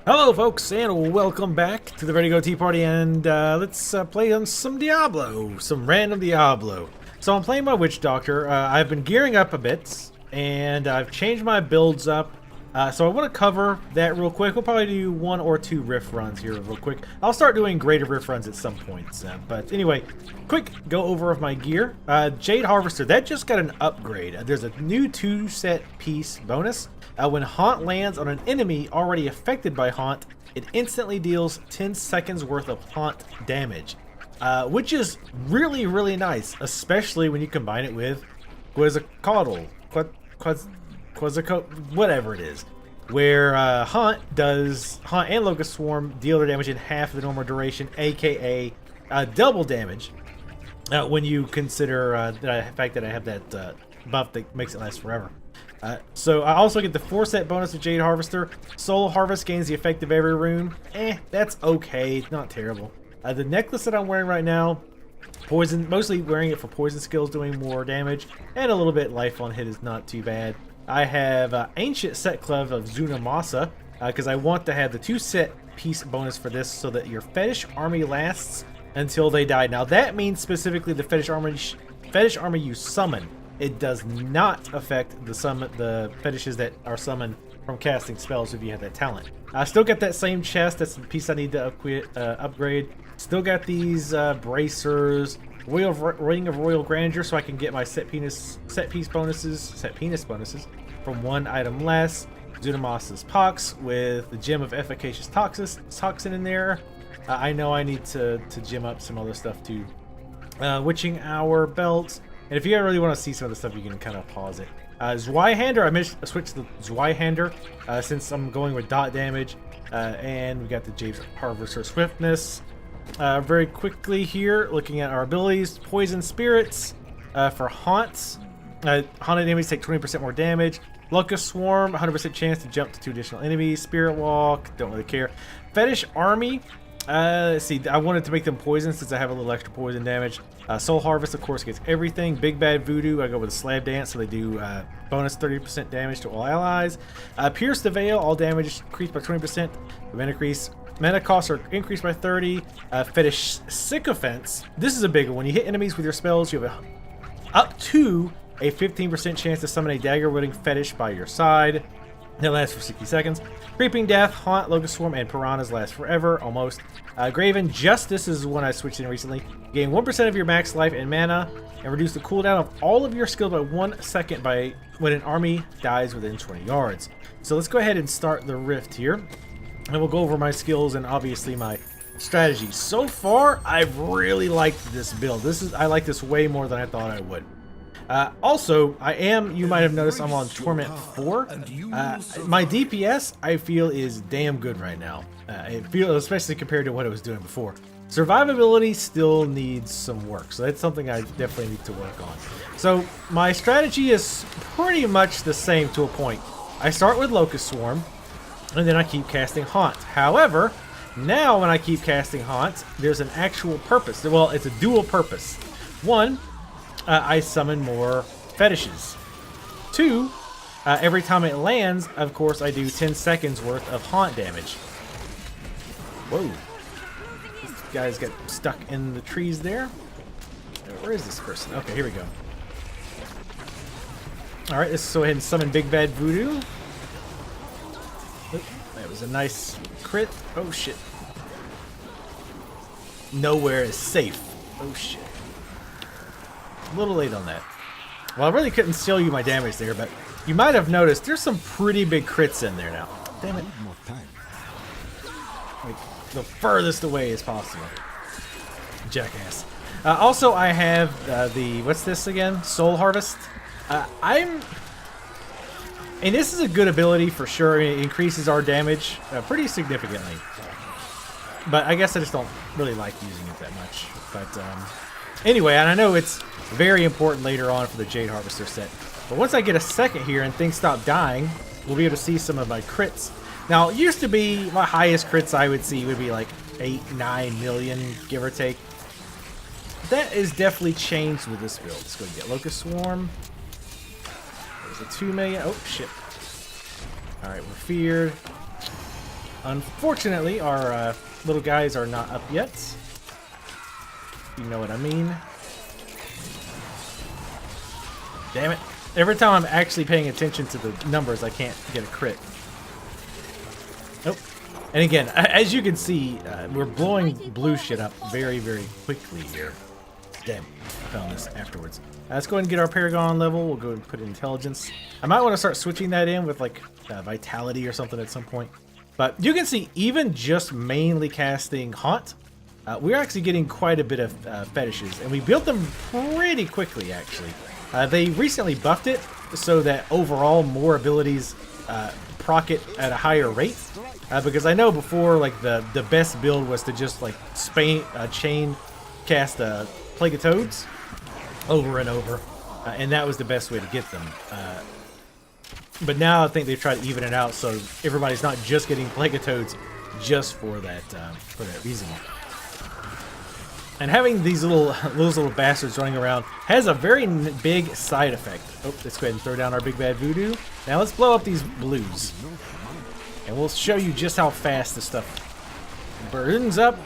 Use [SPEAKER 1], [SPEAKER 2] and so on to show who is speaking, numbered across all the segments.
[SPEAKER 1] Hello folks, and welcome back to the Ready Go Tea Party, and let's play on some Diablo, some random Diablo. So I'm playing my Witch Doctor. I've been gearing up a bit, and I've changed my builds up. So I want to cover that real quick. We'll probably do one or two riff runs here real quick. I'll start doing greater riff runs at some points. But anyway, quick go over of my gear. Jade Harvester, that just got an upgrade. There's a new 2-set piece bonus. When Haunt lands on an enemy already affected by Haunt, it instantly deals 10 seconds worth of Haunt damage. Which is really, really nice, especially when you combine it with Quetzalcoatl, whatever it is, where Haunt and Locust Swarm deal their damage in half the normal duration, aka double damage. When you consider the fact that I have that buff that makes it last forever. So I also get the 4-set bonus of Jade Harvester. Soul Harvest gains the effect of every rune. That's okay, not terrible. The necklace that I'm wearing right now, poison, mostly wearing it for poison skills, doing more damage, and a little bit life on hit is not too bad. I have Ancient Set Club of Zunamasa, because I want to have the 2-set piece bonus for this so that your fetish army lasts until they die. Now that means specifically the fetish army you summon. It does not affect the fetishes that are summoned from casting spells if you have that talent. I still got that same chest. That's the piece I need to upgrade. Still got these bracers, Ring of Royal Grandeur, so I can get my set penis bonuses from one item less. Zunamasa's Pox with the Gem of Efficacious Toxin in there. I know I need to gem up some other stuff too. Witching Hour belts. And if you really want to see some of the stuff, you can kind of pause it. Zweihander, I switched to Zweihander since I'm going with dot damage. And we got the Jade Harvester Swiftness. Very quickly here, looking at our abilities. Poison Spirits for Haunts. Haunted enemies take 20% more damage. Locust Swarm, 100% chance to jump to 2 additional enemies. Spirit Walk, don't really care. Fetish Army. Let's see, I wanted to make them poison since I have a little extra poison damage. Soul Harvest, of course, gets everything. Big Bad Voodoo, I go with a Slab Dance, so they do bonus 30% damage to all allies. Pierce the Veil, all damage increased by 20%. Mana costs are increased by 30. Fetish Sycophants, this is a big one. When you hit enemies with your spells, you have up to a 15% chance to summon a dagger-wielding fetish by your side. That lasts for 60 seconds. Creeping Death, Haunt, Locust Swarm, and Piranhas last forever, almost. Graven Justice is one I switched in recently. Gain 1% of your max life and mana, and reduce the cooldown of all of your skills by 1 second when an army dies within 20 yards. So let's go ahead and start the rift here. And we'll go over my skills and obviously my strategy. So far, I've really liked this build. I like this way more than I thought I would. Also, you might have noticed I'm on Torment 4. My DPS, I feel, is damn good right now. Especially compared to what I was doing before. Survivability still needs some work, so that's something I definitely need to work on. So, my strategy is pretty much the same to a point. I start with Locust Swarm, and then I keep casting Haunt. However, now when I keep casting Haunt, there's an actual purpose. Well, it's a dual purpose. One, I summon more fetishes. 2, every time it lands, of course, I do 10 seconds worth of Haunt damage. Whoa. This guy's got stuck in the trees there. Where is this person? Okay, here we go. Alright, let's go ahead and summon Big Bad Voodoo. Oop, that was a nice crit. Oh, shit. Nowhere is safe. Oh, shit. A little late on that. Well, I really couldn't show you my damage there, but you might have noticed there's some pretty big crits in there now. Damn it. Like, the furthest away as possible. Jackass. Also, I have what's this again? Soul Harvest. And this is a good ability for sure. It increases our damage pretty significantly. But I guess I just don't really like using it that much. But anyway, and I know it's very important later on for the Jade Harvester set. But once I get a second here and things stop dying, we'll be able to see some of my crits. Now, it used to be my highest crits I would see would be like 8-9 million, give or take. That is definitely changed with this build. Let's go get Locust Swarm. There's a 2 million. Oh, shit. Alright, we're feared. Unfortunately, our little guys are not up yet. You know what I mean. Damn it. Every time I'm actually paying attention to the numbers, I can't get a crit. Nope. And again, as you can see, we're blowing blue shit up very, very quickly here. Damn, I found this afterwards. Let's go ahead and get our Paragon level. We'll go and put Intelligence. I might want to start switching that in with like Vitality or something at some point. But you can see, even just mainly casting Haunt, we're actually getting quite a bit of fetishes. And we built them pretty quickly, actually. They recently buffed it so that overall more abilities proc it at a higher rate. Because I know before, like the best build was to just like chain cast Plague of Toads over and over, and that was the best way to get them. But now I think they've tried to even it out so everybody's not just getting Plague of Toads just for that reason. And having these little bastards running around has a very big side effect. Oh, let's go ahead and throw down our big bad voodoo. Now let's blow up these blues. And we'll show you just how fast this stuff burns up.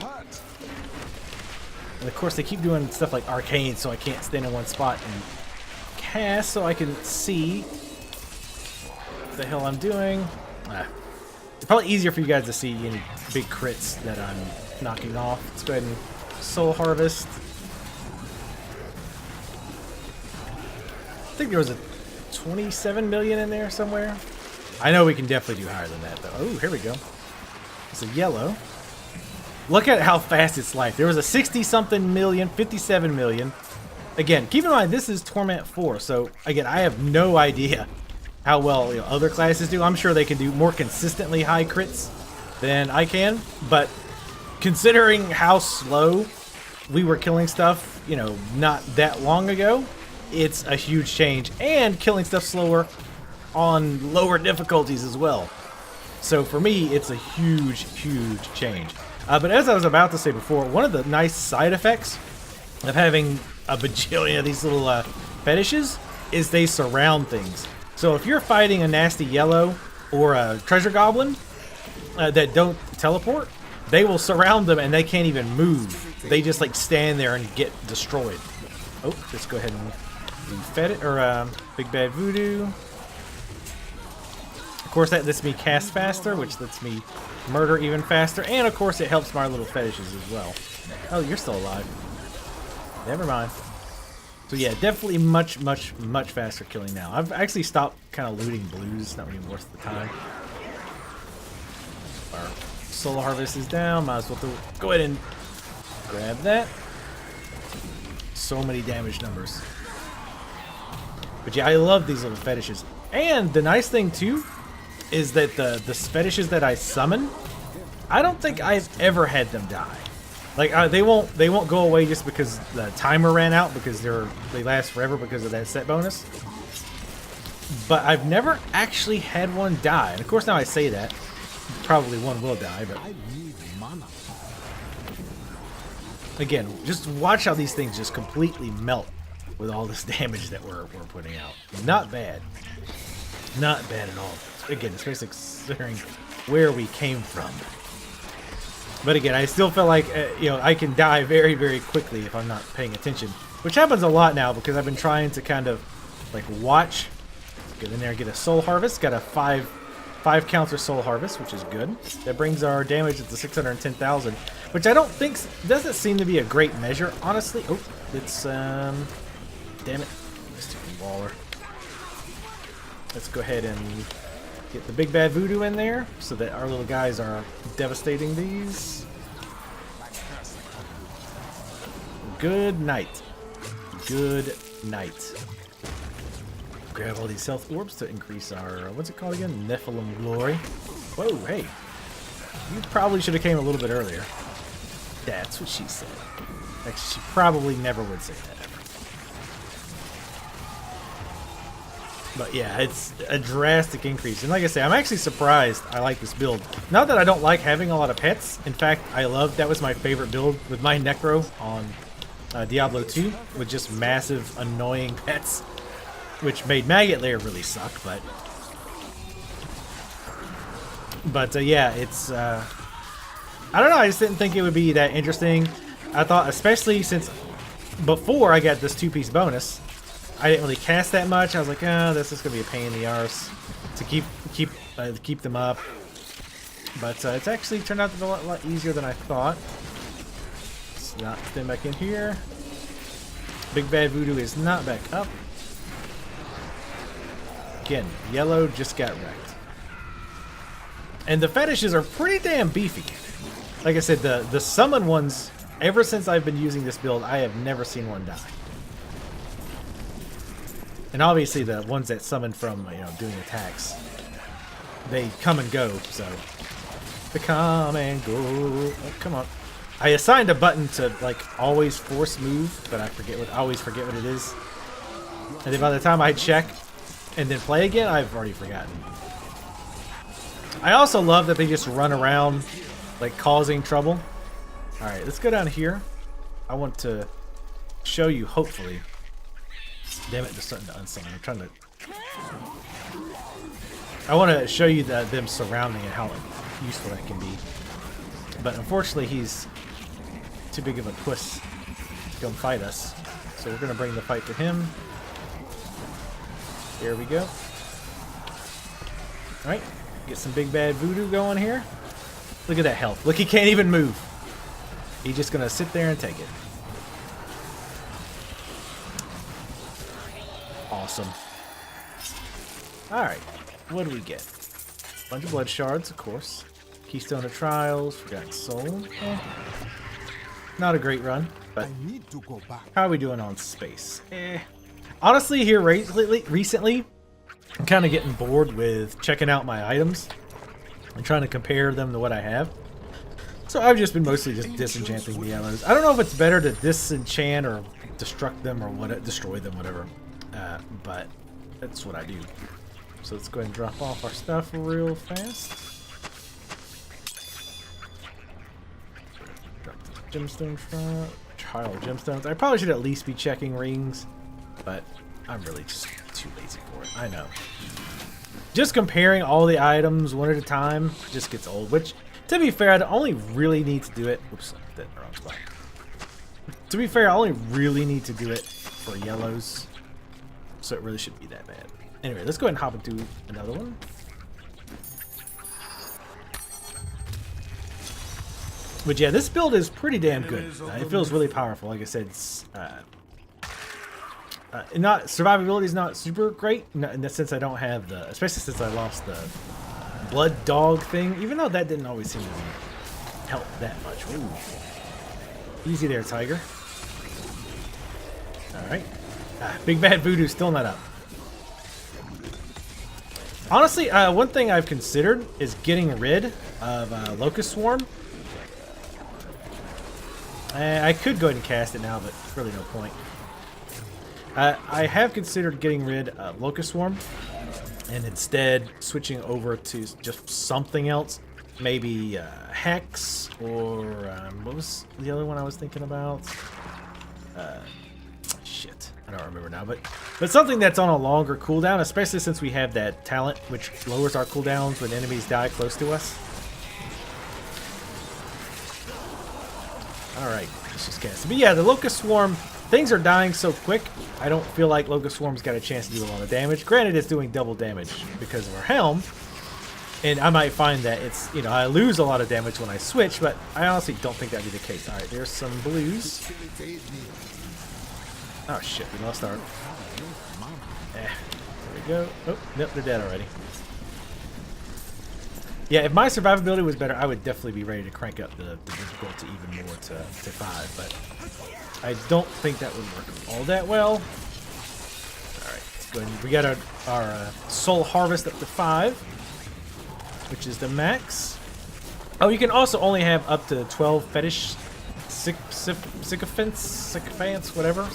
[SPEAKER 1] And of course they keep doing stuff like arcane, so I can't stand in one spot and cast so I can see what the hell I'm doing. It's probably easier for you guys to see any big crits that I'm knocking off. Let's go ahead and Soul Harvest. I think there was a 27 million in there somewhere. I know we can definitely do higher than that, though. Oh, here we go. It's a yellow. Look at how fast it's life. There was a 60-something million, 57 million. Again, keep in mind, this is Torment 4, so again, I have no idea how well other classes do. I'm sure they can do more consistently high crits than I can, but considering how slow we were killing stuff, not that long ago, it's a huge change. And killing stuff slower on lower difficulties as well. So for me, it's a huge, huge change. But as I was about to say before, one of the nice side effects of having a bajillion of these little fetishes is they surround things. So if you're fighting a nasty yellow or a treasure goblin that don't teleport, they will surround them and they can't even move. They just like stand there and get destroyed. Oh, let's go ahead and do Big Bad Voodoo. Of course, that lets me cast faster, which lets me murder even faster, and of course it helps my little fetishes as well. Oh, you're still alive. Never mind. So yeah, definitely much, much, much faster killing now. I've actually stopped kind of looting blues. It's not really worth the time. Our Soul Harvest is down. Might as well go ahead and grab that. So many damage numbers. But yeah, I love these little fetishes. And the nice thing too is that the fetishes that I summon, I don't think I've ever had them die. Like they won't go away just because the timer ran out, because they last forever because of that set bonus. But I've never actually had one die. And of course now I say that, probably one will die, but again, just watch how these things just completely melt with all this damage that we're putting out. Not bad. Not bad at all. Again, especially considering where we came from. But again, I still feel like I can die very, very quickly if I'm not paying attention, which happens a lot now because I've been trying to kind of like watch. Get in there and get a Soul Harvest. Got a five counter Soul Harvest, which is good. That brings our damage to 610,000, which I don't think doesn't seem to be a great measure, honestly. Oh, it's damn it, stupid Waller. Let's go ahead and get the Big Bad Voodoo in there so that our little guys are devastating these. Good night. Good night. Grab all these health orbs to increase our, what's it called again? Nephilim Glory. Whoa, hey. You probably should have came a little bit earlier. That's what she said. Actually, she probably never would say that ever. But yeah, it's a drastic increase. And like I say, I'm actually surprised I like this build. Not that I don't like having a lot of pets. In fact, that was my favorite build with my Necro on Diablo 2, with just massive, annoying pets, which made Maggot Lair really suck, but But yeah, it's I don't know. I just didn't think it would be that interesting. I thought, especially since before I got this 2-piece bonus, I didn't really cast that much. I was like, oh, this is gonna be a pain in the arse to keep them up. But it's actually turned out to be a lot easier than I thought. Let's not stand back in here. Big Bad Voodoo is not back up. Again, yellow just got wrecked. And the fetishes are pretty damn beefy. Like I said, the summon ones, ever since I've been using this build, I have never seen one die. And obviously the ones that summon from, doing attacks, they come and go, so. They come and go. Oh, come on. I assigned a button to, like, always force move, but I always forget what it is. And then by the time I check and then play again, I've already forgotten. I also love that they just run around, like, causing trouble. Alright, let's go down here. I want to show you, hopefully. Damn it, they're starting to unsummon. I'm trying to... I want to show you them surrounding and how useful that can be. But unfortunately, he's too big of a puss to come fight us. So we're going to bring the fight to him. There we go. Alright, get some Big Bad Voodoo going here. Look at that health. Look, he can't even move. He's just going to sit there and take it. Awesome. Alright, what do we get? Bunch of blood shards, of course. Keystone of Trials, Forgotten Soul. Not a great run, but how are we doing on space? Honestly, here recently, I'm kind of getting bored with checking out my items and trying to compare them to what I have. So I've just been mostly just disenchanting the yellows. I don't know if it's better to disenchant or destruct them or destroy them, whatever. But that's what I do. So let's go ahead and drop off our stuff real fast. Drop the gemstone front. Child gemstones. I probably should at least be checking rings, but I'm really just too lazy for it. I know. Just comparing all the items one at a time just gets old, which, to be fair, I only really need to do it. Oops, I did the wrong spot. To be fair, I only really need to do it for yellows, so it really shouldn't be that bad. Anyway, let's go ahead and hop into another one. But yeah, this build is pretty damn good. It feels really powerful. Like I said, it's, survivability is not super great in the sense I don't have the, especially since I lost the blood dog thing. Even though that didn't always seem to help that much. Ooh. Easy there, Tiger. All right. Big Bad Voodoo still not up. Honestly, one thing I've considered is getting rid of Locust Swarm. I could go ahead and cast it now, but really no point. I have considered getting rid of Locust Swarm and instead switching over to just something else. Maybe Hex or what was the other one I was thinking about? Shit, I don't remember now, but something that's on a longer cooldown, especially since we have that talent which lowers our cooldowns when enemies die close to us. Alright, let's just cast it. But yeah, the Locust Swarm, things are dying so quick, I don't feel like Locust Swarm's got a chance to do a lot of damage. Granted, it's doing double damage because of our helm, and I might find that it's, I lose a lot of damage when I switch, but I honestly don't think that'd be the case. Alright, there's some blues. Oh shit, we lost our... there we go. Oh, nope, they're dead already. Yeah, if my survivability was better, I would definitely be ready to crank up the difficulty even more to 5, but I don't think that would work all that well. Alright, let's go ahead and we got our Soul Harvest up to 5, which is the max. Oh, you can also only have up to 12 fetish sycophants, whatever.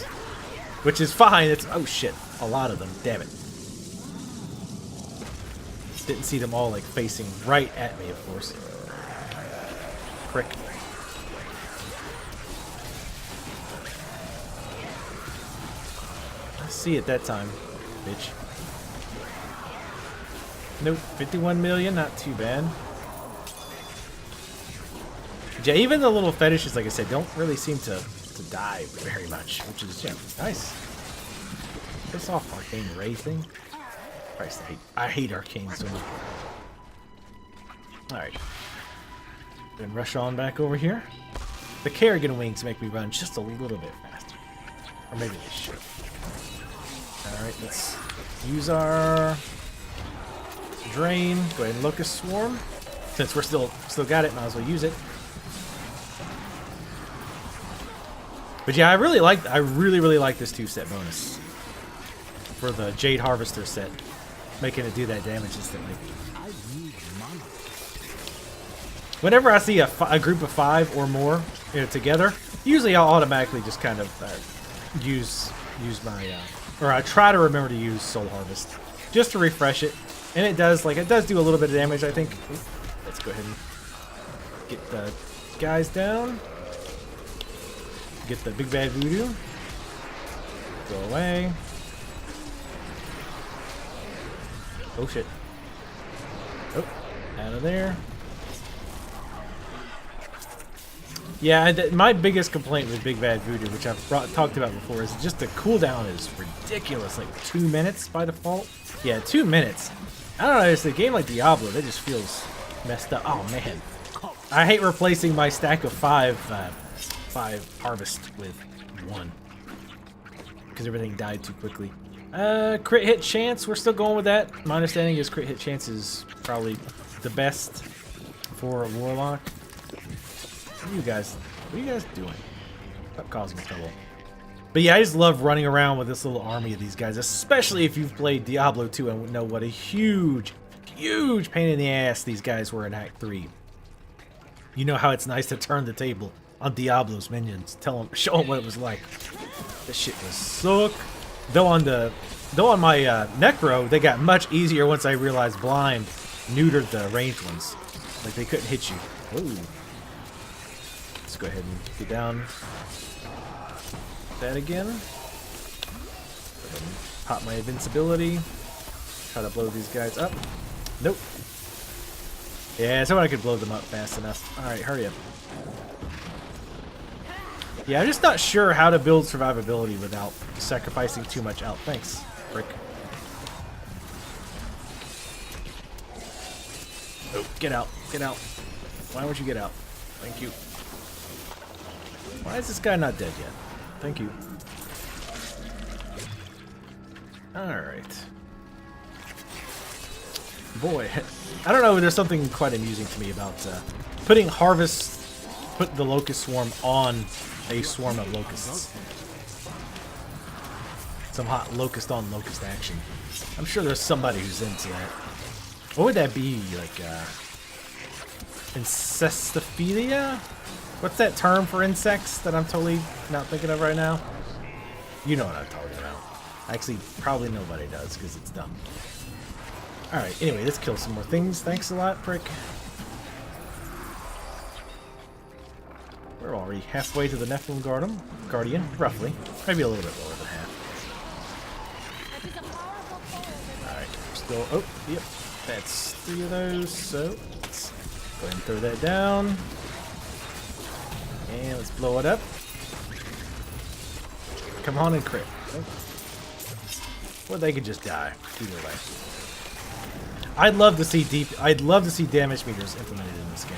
[SPEAKER 1] Which is fine. It's, oh shit, a lot of them, damn it. Didn't see them all like facing right at me, of course. Prick. I see it that time, bitch. Nope, 51 million, not too bad. Yeah, even the little fetishes, like I said, don't really seem to die very much, which is, yeah, nice. Piss off, Arcane Ray thing. Christ, I hate Arcane so much. Alright. Then rush on back over here. The Kerrigan wings make me run just a little bit faster. Or maybe they should. Alright, let's use our drain. Go ahead and Locust Swarm. Since we're still got it, might as well use it. But yeah, I really really like this 2-set bonus for the Jade Harvester set, making it do that damage instantly. Whenever I see a group of 5 or more, you know, together, usually I'll automatically just kind of use my or I try to remember to use Soul Harvest just to refresh it, and it does do a little bit of damage, I think. Let's go ahead and get the guys down. Get the big bad voodoo. Go away. Oh shit. Oh, out of there. Yeah, my biggest complaint with Big Bad Voodoo, which I've talked about before, is just the cooldown is ridiculous. Like 2 minutes by default. Yeah, 2 minutes. I don't know, it's a game like Diablo, that just feels messed up. Oh man. I hate replacing my stack of 5 harvest with 1. Because everything died too quickly. Crit hit chance, we're still going with that. My understanding is crit hit chance is probably the best for a Warlock. What are you guys doing? Stop causing trouble. But yeah, I just love running around with this little army of these guys, especially if you've played Diablo 2 and know what a huge pain in the ass these guys were in Act 3. You know how it's nice to turn the table on Diablo's minions, show them what it was like. This shit was suck. Though on my Necro, they got much easier once I realized Blind neutered the ranged ones. Like they couldn't hit you. Ooh. Let's go ahead and get down that again. Go ahead and pop my invincibility. Try to blow these guys up. Nope. Yeah, someone could blow them up fast enough. Alright, hurry up. Yeah, I'm just not sure how to build survivability without sacrificing too much out. Thanks, Rick. Oh, get out. Get out. Why won't you get out? Thank you. Why is this guy not dead yet? Thank you. Alright. Boy, I don't know, there's something quite amusing to me about put the Locust Swarm on a swarm of locusts. Some hot locust on locust action. I'm sure there's somebody who's into that. What would that be? Like, incestophilia? What's that term for insects that I'm totally not thinking of right now? You know what I'm talking about. Actually, probably nobody does, because it's dumb. Alright, anyway, let's kill some more things. Thanks a lot, prick. We're already halfway to the Nephilim Guardian, roughly. Maybe a little bit lower than half. Alright, we're still... Oh, yep. That's 3 of those, so let's go ahead and throw that down. And let's blow it up. Come on and crit. Oh. Well, they could just die either way. I'd love to see damage meters implemented in this game.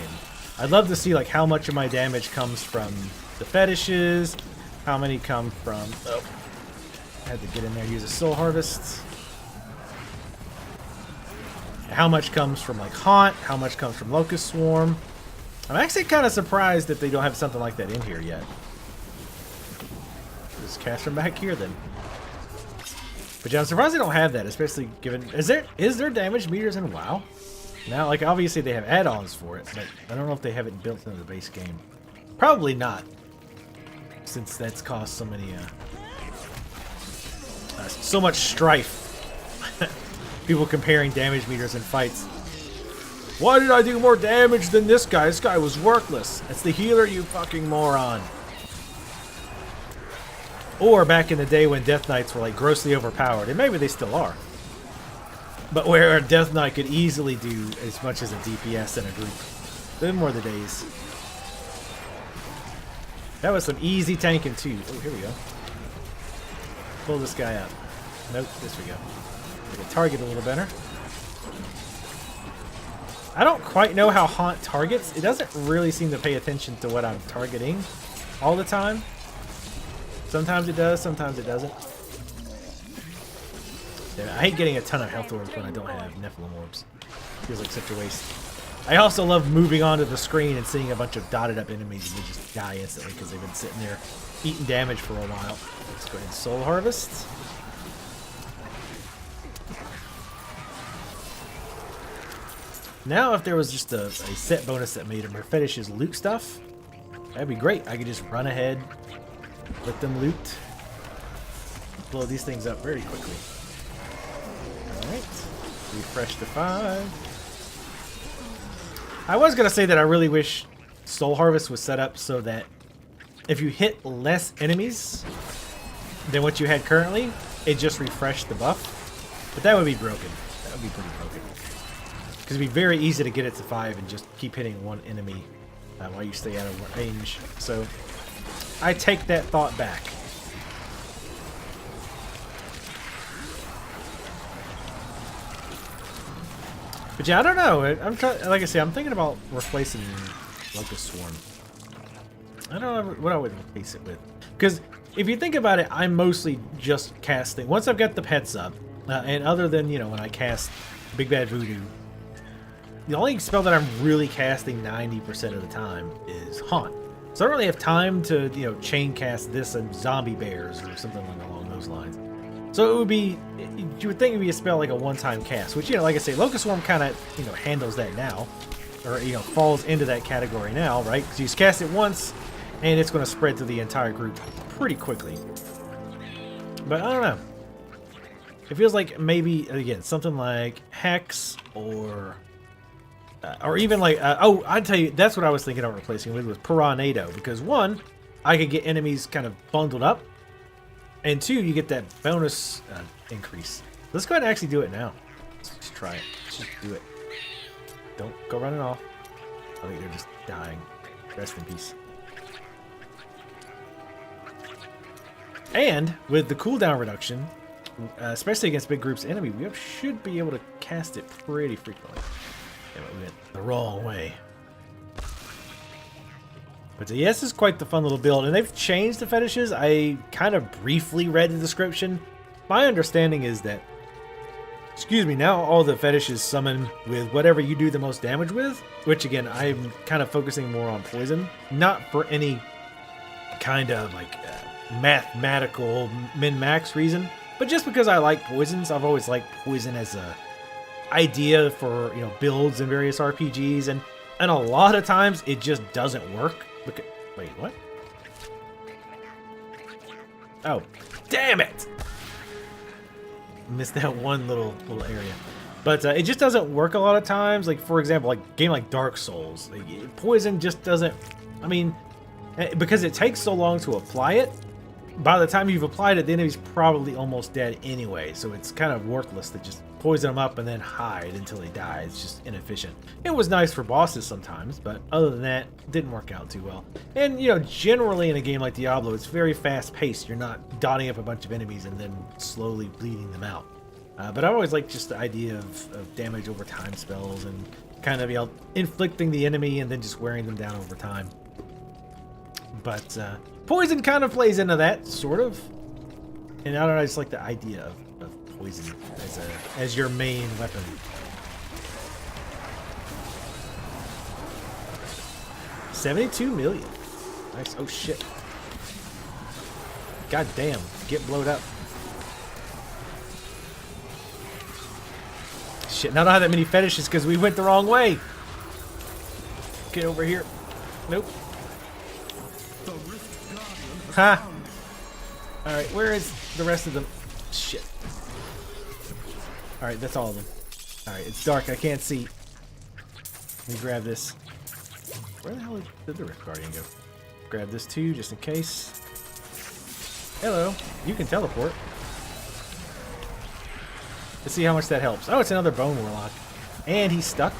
[SPEAKER 1] I'd love to see like how much of my damage comes from the fetishes, how many come from... Oh, I had to get in there and use a soul harvest. How much comes from like haunt, how much comes from locust swarm. I'm actually kind of surprised that they don't have something like that in here yet. Just cast from back here then. But yeah, I'm surprised they don't have that, especially given... Is there damage meters in WoW? Now, like, obviously they have add-ons for it, but I don't know if they have it built into the base game. Probably not, since that's caused so many, so much strife. People comparing damage meters in fights. Why did I do more damage than this guy? This guy was worthless. That's the healer, you fucking moron. Or back in the day when Death Knights were like grossly overpowered, and maybe they still are. But where a Death Knight could easily do as much as a DPS in a group. Those were the days. That was some easy tanking too. Oh, here we go. Pull this guy up. Nope, this we go. I can target a little better. I don't quite know how Haunt targets. It doesn't really seem to pay attention to what I'm targeting all the time. Sometimes it does, sometimes it doesn't. Yeah, I hate getting a ton of health orbs when I don't have Nephilim orbs. Feels like such a waste. I also love moving onto the screen and seeing a bunch of dotted up enemies and they just die instantly because they've been sitting there eating damage for a while. Let's go ahead and soul harvest. Now if there was just a set bonus that made them her fetishes loot stuff, that'd be great. I could just run ahead, let them loot, blow these things up very quickly. Alright, refresh to 5. I was going to say that I really wish Soul Harvest was set up so that if you hit less enemies than what you had currently, it just refreshed the buff. But that would be broken. That would be pretty broken. Because it'd be very easy to get it to 5 and just keep hitting one enemy while you stay out of range. So I take that thought back. But yeah, I don't know. I'm like I say, I'm thinking about replacing Locust Swarm. I don't know what I would replace it with. Because if you think about it, I'm mostly just casting. Once I've got the pets up, and other than, you know, when I cast Big Bad Voodoo, the only spell that I'm really casting 90% of the time is Haunt. So I don't really have time to, you know, chain cast this and Zombie Bears or something along those lines. So it would be, you would think it would be a spell like a one-time cast, which, you know, like I say, Locust Swarm kind of, you know, handles that now. Or, you know, falls into that category now, right? Because you just cast it once, and it's going to spread through the entire group pretty quickly. But I don't know. It feels like maybe, again, something like Hex or even like, oh, I'd tell you, that's what I was thinking of replacing with was Piranado. Because one, I could get enemies kind of bundled up. And two, you get that bonus increase. Let's go ahead and actually do it now. Let's just try it. Let's just do it. Don't go running off. I think they're just dying. Rest in peace. And with the cooldown reduction, especially against big groups of enemy, we should be able to cast it pretty frequently. Yeah, but we went the wrong way. But yes, this is quite the fun little build, and they've changed the fetishes. I kind of briefly read the description. My understanding is that, excuse me, now all the fetishes summon with whatever you do the most damage with, which again, I'm kind of focusing more on poison, not for any kind of like mathematical min-max reason, but just because I like poisons. I've always liked poison as a idea for, you know, builds in various RPGs, and a lot of times it just doesn't work. Look at, wait, what? Oh, damn it! Missed that one little area. But it just doesn't work a lot of times. Like, for example, like a game like Dark Souls, like, poison just doesn't, I mean, because it takes so long to apply it, by the time you've applied it, the enemy's probably almost dead anyway, so it's kind of worthless to just poison them up and then hide until they die. It's just inefficient. It was nice for bosses sometimes, but other than that, it didn't work out too well. And, you know, generally in a game like Diablo, it's very fast-paced. You're not dotting up a bunch of enemies and then slowly bleeding them out. But I always like just the idea of damage over time spells and kind of, you know, inflicting the enemy and then just wearing them down over time. But poison kind of plays into that, sort of. And I don't know, I just like the idea of poison as your main weapon. $72 million. Nice. Oh shit. God damn. Get blowed up. Shit. Now I don't have that many fetishes because we went the wrong way. Get over here. Nope. Ha! Alright, where is the rest of them? Shit. Alright, that's all of them. Alright, it's dark, I can't see. Let me grab this. Where the hell did the Rift Guardian go? Grab this too, just in case. Hello, you can teleport. Let's see how much that helps. Oh, it's another Bone Warlock. And he's stuck.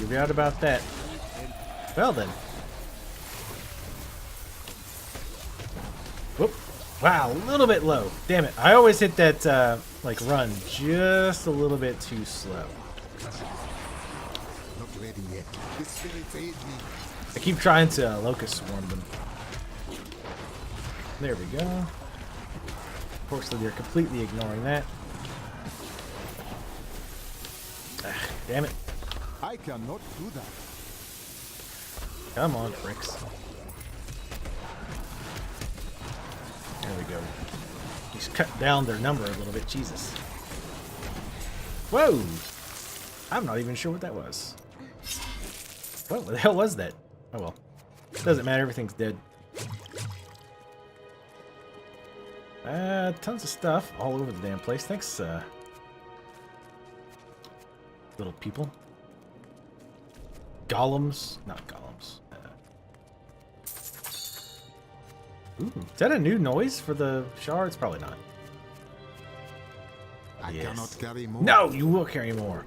[SPEAKER 1] You forgot about that. Well then. Whoop. Wow, a little bit low. Damn it. I always hit that, like, run just a little bit too slow.
[SPEAKER 2] Not ready yet. The spirits aid me.
[SPEAKER 1] I keep trying to locust swarm them. There we go. Unfortunately, they're completely ignoring that. Ah, damn it.
[SPEAKER 2] I cannot do that.
[SPEAKER 1] Come on, fricks. There we go. He's cut down their number a little bit. Jesus. Whoa! I'm not even sure what that was. What the hell was that? Oh well. Doesn't matter. Everything's dead. Tons of stuff all over the damn place. Thanks, little people. Golems. Not golems. Ooh, is that a new noise for the shards? Probably not.
[SPEAKER 2] I cannot carry more.
[SPEAKER 1] No, you will carry more.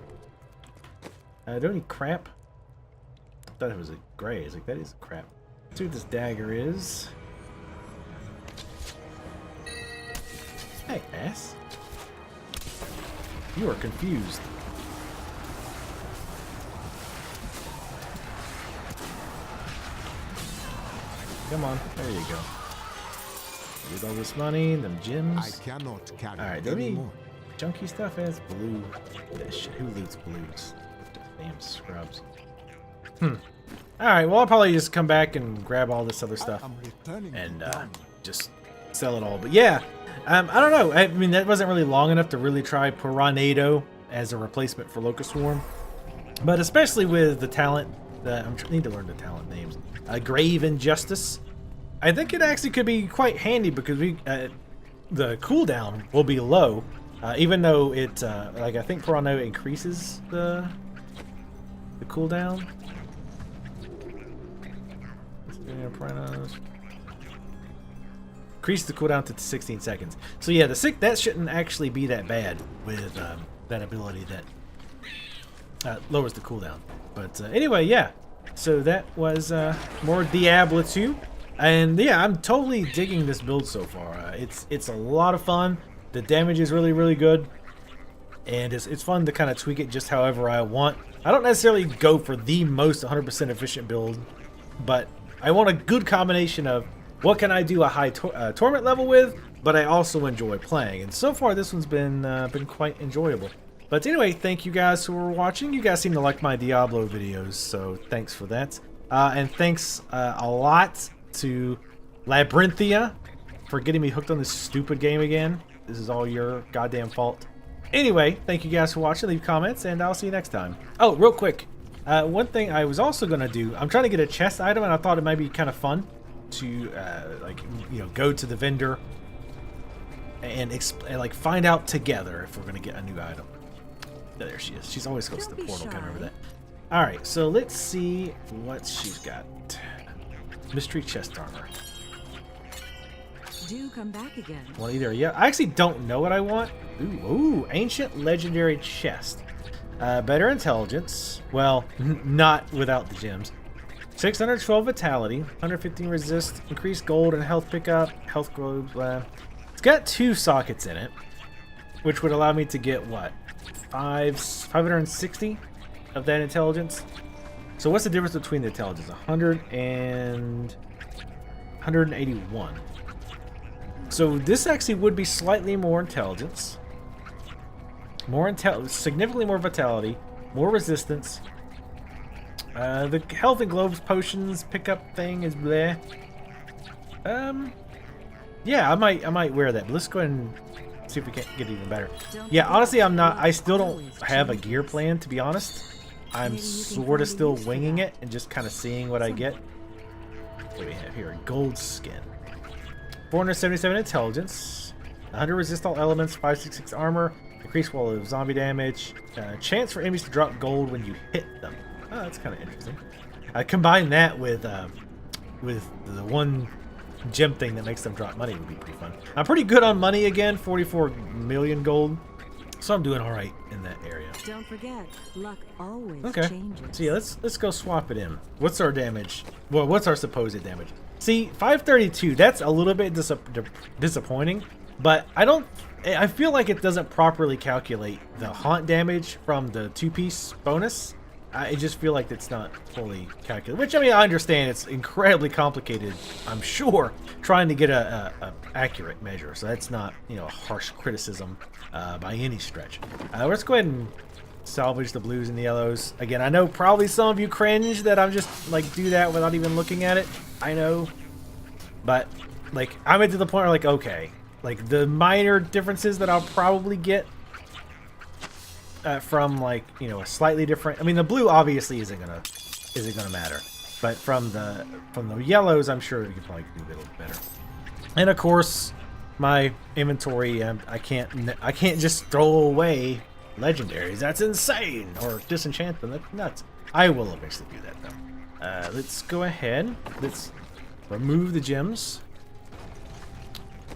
[SPEAKER 1] Don't need crap. I thought it was a gray. It's like, that is crap. Let's see what this dagger is. Hey, ass. You are confused. Come on, there you go. With all this money, them gems.
[SPEAKER 2] I cannot carry
[SPEAKER 1] Alright,
[SPEAKER 2] any
[SPEAKER 1] any
[SPEAKER 2] more.
[SPEAKER 1] junky stuff as blue. This shit. Who loots blues? Damn scrubs. Alright, well I'll probably just come back and grab all this other stuff
[SPEAKER 2] I'm returning
[SPEAKER 1] and
[SPEAKER 2] to dawn.
[SPEAKER 1] just sell it all. But yeah, I don't know. I mean, that wasn't really long enough to really try Piranado as a replacement for Locust Swarm. But especially with the talent, I need to learn the talent names. Grave Injustice. I think it actually could be quite handy because the cooldown will be low, even though it like I think Piranado increases the cooldown. Increase the cooldown to 16 seconds. So yeah, that shouldn't actually be that bad with that ability that lowers the cooldown. But anyway, yeah. So that was more Diablo 2, and yeah, I'm totally digging this build so far. It's a lot of fun. The damage is really good, and it's fun to kind of tweak it just however I want. I don't necessarily go for the most 100% efficient build, but I want a good combination of what can I do a high torment level with, but I also enjoy playing. And so far, this one's been quite enjoyable. But anyway, thank you guys who were watching. You guys seem to like my Diablo videos, so thanks for that. And thanks a lot to Labyrinthia for getting me hooked on this stupid game again. This is all your goddamn fault. Anyway, thank you guys for watching. Leave comments, and I'll see you next time. Oh, real quick. One thing I was also going to do, I'm trying to get a chest item, and I thought it might be kind of fun to, like, you know, go to the vendor and like, find out together if we're going to get a new item. There she is. She's always close to the portal. Can't remember that. Alright, so let's see what she's got. Mystery chest armor.
[SPEAKER 3] Do come back again.
[SPEAKER 1] Want either? Yeah, I actually don't know what I want. Ooh, ancient legendary chest. Better intelligence. Well, not without the gems. 612 vitality, 115 resist, increased gold and health pickup, health globes. It's got 2 sockets in it, which would allow me to get what? 560 of that intelligence. So what's the difference between the intelligence? 100 and 181. So this actually would be slightly more intelligence, significantly more vitality, more resistance. The health and globes potions pickup thing is bleh. Yeah, I might wear that. But let's go ahead and see if we can't get even better. Yeah, honestly, I still don't have a gear plan, to be honest. I'm sort of still winging it and just kind of seeing what I get. What do we have here? Gold skin. 477 intelligence. 100 resist all elements. 566 armor. Increased wall of zombie damage. Chance for enemies to drop gold when you hit them. Oh, that's kind of interesting. I combine that with the one gem thing that makes them drop money would be pretty fun. I'm pretty good on money again, 44 million gold. So I'm doing all right in that area.
[SPEAKER 3] Don't forget, luck always
[SPEAKER 1] Okay.
[SPEAKER 3] changes.
[SPEAKER 1] So yeah, let's go swap it in. What's our damage? Well, what's our supposed damage? See, 532. That's a little bit disappointing, but I feel like it doesn't properly calculate the haunt damage from the 2-piece bonus. I just feel like it's not fully calculated. Which, I mean, I understand it's incredibly complicated, I'm sure, trying to get a accurate measure. So that's not, you know, a harsh criticism by any stretch. Let's go ahead and salvage the blues and the yellows. Again, I know probably some of you cringe that I'm just, like, do that without even looking at it. I know. But, like, I'm at the point where, like, okay. Like, the minor differences that I'll probably get from, like, you know, a slightly different. I mean, the blue obviously isn't gonna matter, but from the yellows, I'm sure we could probably do a little better. And of course, my inventory, I can't just throw away legendaries. That's insane, or disenchant them. That's nuts. I will eventually do that though. Let's go ahead. Let's remove the gems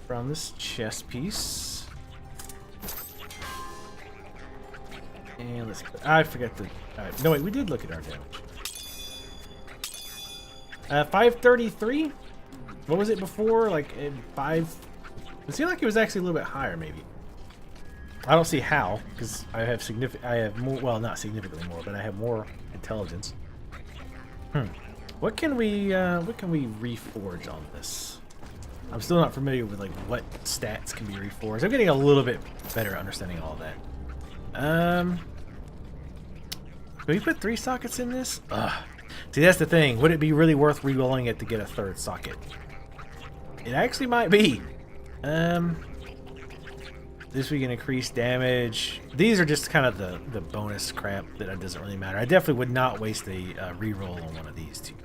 [SPEAKER 1] from this chest piece. And let's. I forgot to. No, wait, we did look at our damage. 533. What was it before? Like 5. It seemed like it was actually a little bit higher, maybe. I don't see how, because I have more. Well, not significantly more, but I have more intelligence. What can we reforge on this? I'm still not familiar with like what stats can be reforged. I'm getting a little bit better understanding all of that. Can we put 3 sockets in this? Ugh. See, that's the thing. Would it be really worth re-rolling it to get a 3rd socket? It actually might be. This we can increase damage. These are just kind of the bonus crap that doesn't really matter. I definitely would not waste a re-roll on one of these two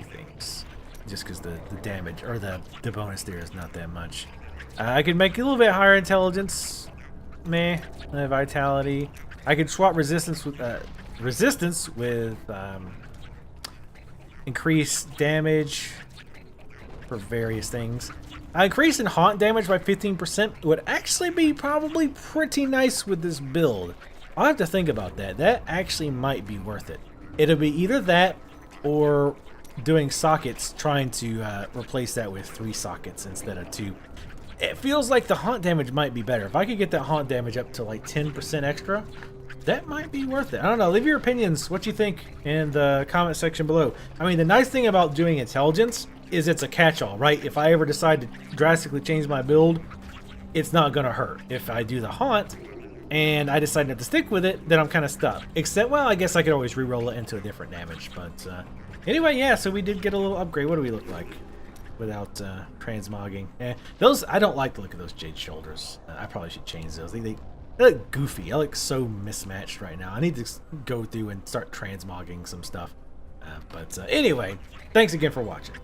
[SPEAKER 1] things, just because the damage or the bonus there is not that much. I could make a little bit higher intelligence. Meh. Vitality. I could swap resistance with increased damage for various things. Increase in haunt damage by 15% would actually be probably pretty nice with this build. I'll have to think about that. That actually might be worth it. It'll be either that or doing sockets, trying to replace that with 3 sockets instead of 2. It feels like the haunt damage might be better. If I could get that haunt damage up to like 10% extra, that might be worth it. I don't know. Leave your opinions. What you think in the comment section below. I mean, the nice thing about doing intelligence is it's a catch-all, right? If I ever decide to drastically change my build, it's not going to hurt. If I do the haunt and I decide not to stick with it, then I'm kind of stuck. Except, well, I guess I could always re-roll it into a different damage. But anyway, yeah, so we did get a little upgrade. What do we look like without transmogging? Those, I don't like the look of those jade shoulders. I probably should change those. They look goofy. I look so mismatched right now. I need to go through and start transmogging some stuff. But anyway, thanks again for watching.